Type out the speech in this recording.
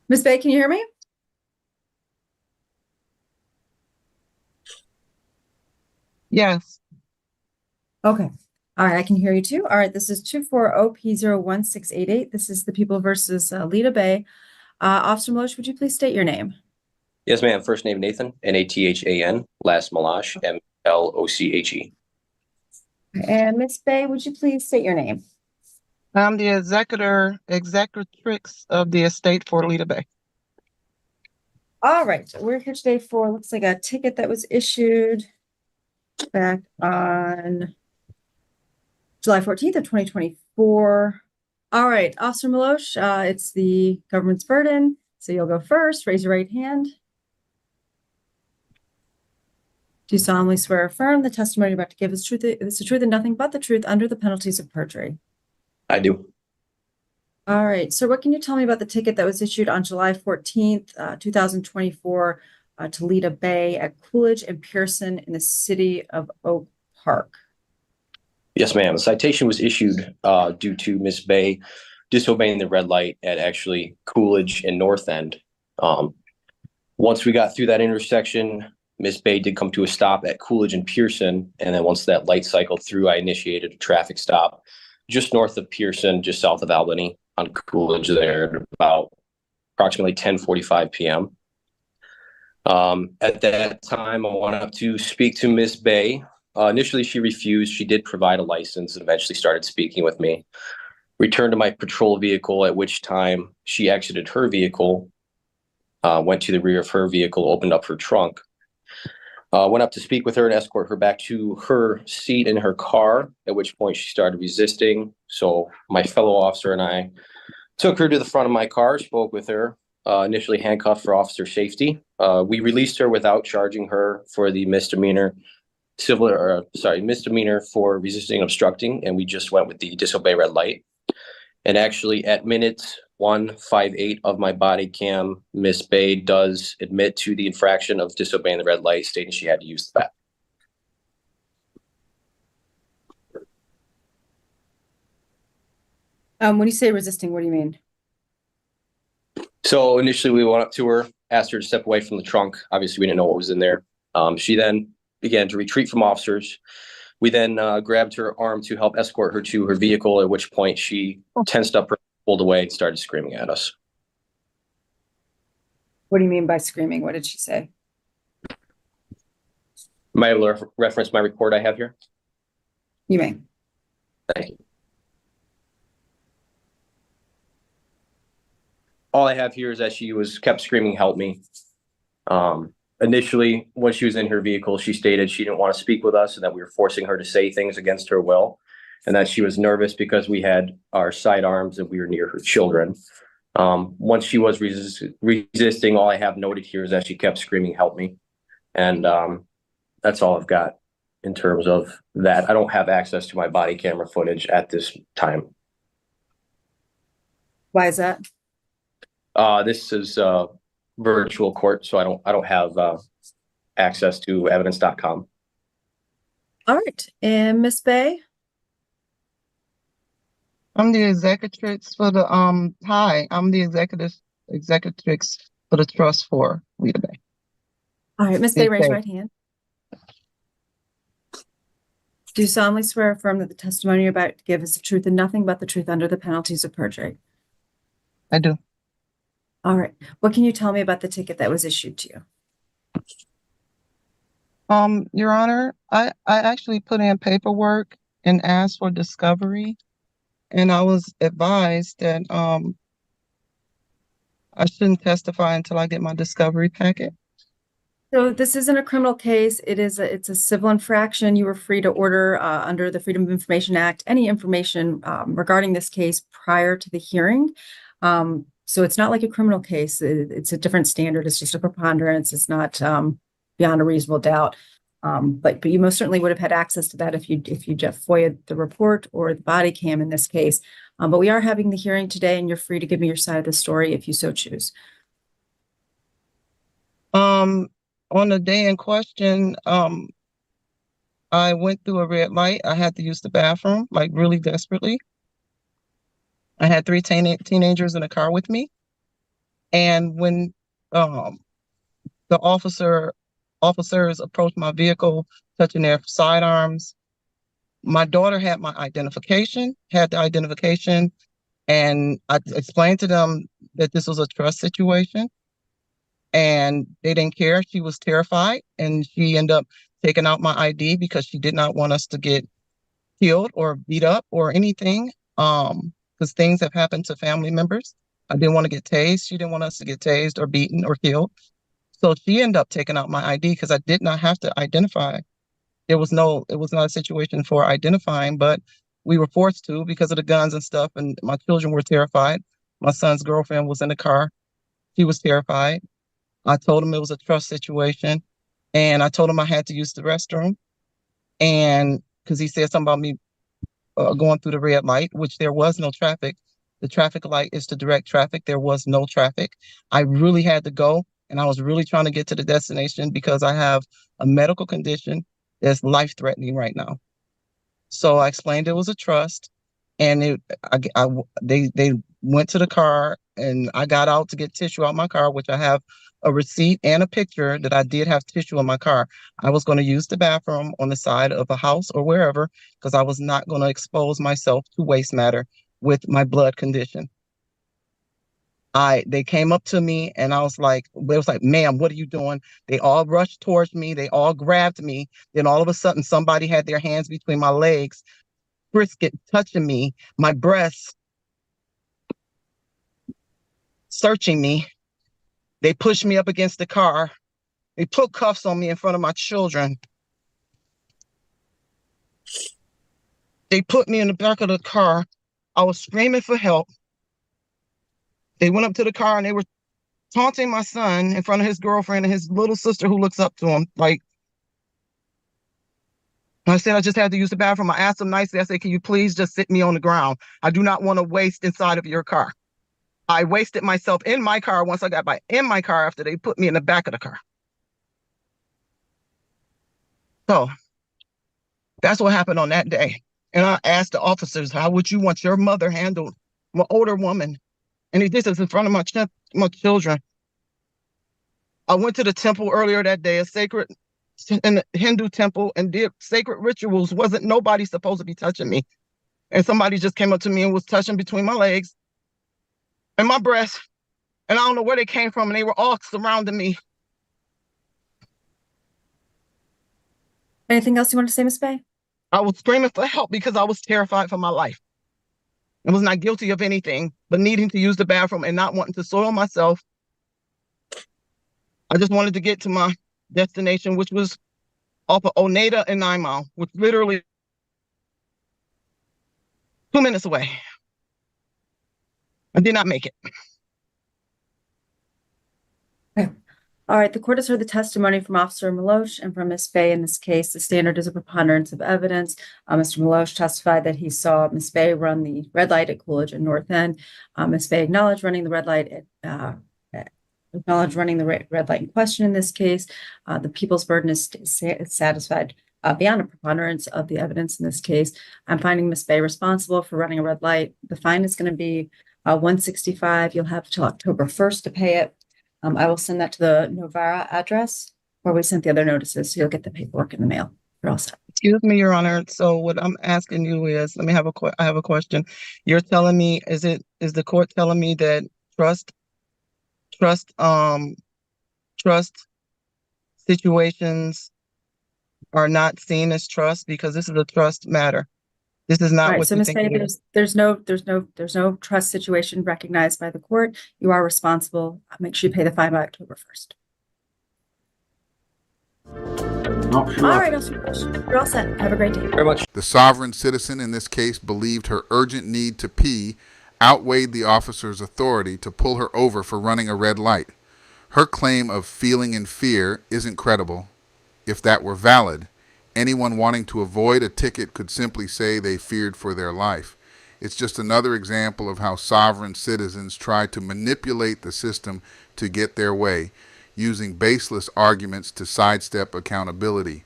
Miss Bay, can you hear me? Yes. Okay. All right, I can hear you too. All right, this is 240P01688. This is the People versus Lita Bay. Officer Milosh, would you please state your name? Yes, ma'am. First name Nathan, Nathan. Last Malash, Mloche. And Miss Bay, would you please state your name? I'm the executrix of the estate for Lita Bay. All right, we're here today for looks like a ticket that was issued back on July 14th of 2024. All right, Officer Milosh, it's the government's burden. So you'll go first. Raise your right hand. Do you solemnly swear or affirm the testimony you're about to give is the truth and nothing but the truth under the penalties of perjury? I do. All right. So what can you tell me about the ticket that was issued on July 14th, 2024 to Lita Bay at Coolidge and Pearson in the city of Oak Park? Yes, ma'am. The citation was issued due to Miss Bay disobeying the red light at actually Coolidge and North End. Once we got through that intersection, Miss Bay did come to a stop at Coolidge and Pearson. And then once that light cycled through, I initiated a traffic stop just north of Pearson, just south of Albany on Coolidge there at about approximately 10:45 p.m. At that time, I went up to speak to Miss Bay. Initially, she refused. She did provide a license and eventually started speaking with me. Returned to my patrol vehicle, at which time she exited her vehicle, went to the rear of her vehicle, opened up her trunk. Went up to speak with her and escort her back to her seat in her car, at which point she started resisting. So my fellow officer and I took her to the front of my car, spoke with her, initially handcuffed for officer safety. We released her without charging her for the misdemeanor for resisting and obstructing, and we just went with the disobey red light. And actually, at minute 158 of my body cam, Miss Bay does admit to the infraction of disobeying the red light, stating she had to use the bathroom. When you say resisting, what do you mean? So initially, we went up to her, asked her to step away from the trunk. Obviously, we didn't know what was in there. She then began to retreat from officers. We then grabbed her arm to help escort her to her vehicle, at which point she tensed up, pulled away, and started screaming at us. What do you mean by screaming? What did she say? Am I able to reference my report I have here? You may. Thank you. All I have here is that she kept screaming, "Help me." Initially, when she was in her vehicle, she stated she didn't want to speak with us and that we were forcing her to say things against her will, and that she was nervous because we had our sidearms and we were near her children. Once she was resisting, all I have noted here is that she kept screaming, "Help me." And that's all I've got in terms of that. I don't have access to my body camera footage at this time. Why is that? This is virtual court, so I don't have access to evidence.com. All right. And Miss Bay? I'm the executrix for the I'm the executrix for the trust for Lita Bay. All right, Miss Bay, raise your right hand. Do you solemnly swear or affirm that the testimony you're about to give is the truth and nothing but the truth under the penalties of perjury? I do. All right. What can you tell me about the ticket that was issued to you? Your Honor, I actually put in paperwork and asked for discovery, and I was advised that I shouldn't testify until I get my discovery packet. So this isn't a criminal case. It's a civil infraction. You were free to order under the Freedom of Information Act any information regarding this case prior to the hearing. So it's not like a criminal case. It's a different standard. It's just a preponderance. It's not beyond a reasonable doubt. But you most certainly would have had access to that if you just FOIA'd the report or the body cam in this case. But we are having the hearing today, and you're free to give me your side of the story if you so choose. On the day in question, I went through a red light. I had to use the bathroom, like really desperately. I had three teenagers in the car with me. And when the officers approached my vehicle, touching their sidearms, my daughter had the identification, and I explained to them that this was a trust situation, and they didn't care. She was terrified, and she ended up taking out my ID because she did not want us to get killed or beat up or anything. Because things have happened to family members. I didn't want to get tased. She didn't want us to get tased or beaten or killed. So she ended up taking out my ID because I did not have to identify. It was not a situation for identifying, but we were forced to because of the guns and stuff. And my children were terrified. My son's girlfriend was in the car. She was terrified. I told him it was a trust situation, and I told him I had to use the restroom. And because he said something about me going through the red light, which there was no traffic. The traffic light is to direct traffic. There was no traffic. I really had to go, and I was really trying to get to the destination because I have a medical condition that's life-threatening right now. So I explained it was a trust, and they went to the car, and I got out to get tissue out my car, which I have a receipt and a picture that I did have tissue in my car. I was going to use the bathroom on the side of a house or wherever because I was not going to expose myself to waste matter with my blood condition. They came up to me, and I was like, ma'am, what are you doing? They all rushed towards me. They all grabbed me. Then all of a sudden, somebody had their hands between my legs, brisket touching me, my breasts, searching me. They pushed me up against the car. They put cuffs on me in front of my children. They put me in the back of the car. I was screaming for help. They went up to the car, and they were taunting my son in front of his girlfriend and his little sister who looks up to him. Like, I said, I just had to use the bathroom. I asked them nicely. I said, can you please just sit me on the ground? I do not want to waste inside of your car. I wasted myself in my car once I got back in my car after they put me in the back of the car. So that's what happened on that day. And I asked the officers, how would you want your mother handled? I'm an older woman. And he did this in front of my children. I went to the temple earlier that day, in the Hindu temple, and did sacred rituals. Wasn't nobody supposed to be touching me. And somebody just came up to me and was touching between my legs and my breast. And I don't know where they came from, and they were all surrounding me. Anything else you want to say, Ms. Bay? I was screaming for help because I was terrified for my life. I was not guilty of anything, but needing to use the bathroom and not wanting to soil myself. I just wanted to get to my destination, which was off of Oneida and 9 Mile, which literally 2 minutes away. I did not make it. Okay. All right, the court has heard the testimony from Officer Milosh and from Ms. Bay in this case. The standard is a preponderance of evidence. Mr. Milosh testified that he saw Ms. Bay run the red light at Coolidge and North End. Ms. Bay acknowledged running the red light in question in this case. The people's burden is satisfied beyond a preponderance of the evidence in this case. I'm finding Ms. Bay responsible for running a red light. The fine is going to be $165. You'll have till October 1st to pay it. I will send that to the Novara address where we sent the other notices, so you'll get the paperwork in the mail. You're all set. Excuse me, Your Honor. So what I'm asking you is, I have a question. You're telling me, is the court telling me that trust situations are not seen as trust because this is a trust matter? This is not Right. what So you Ms. think Bay, it is. there's no trust situation recognized by the court. You are responsible. Make sure you pay the fine by October 1st. Not sure. All right, you're all set. Have a great day. Very much. The sovereign citizen in this case believed her urgent need to pee outweighed the officer's authority to pull her over for running a red light. Her claim of feeling in fear isn't credible. If that were valid, anyone wanting to avoid a ticket could simply say they feared for their life. It's just another example of how sovereign citizens try to manipulate the system to get their way, using baseless arguments to sidestep accountability.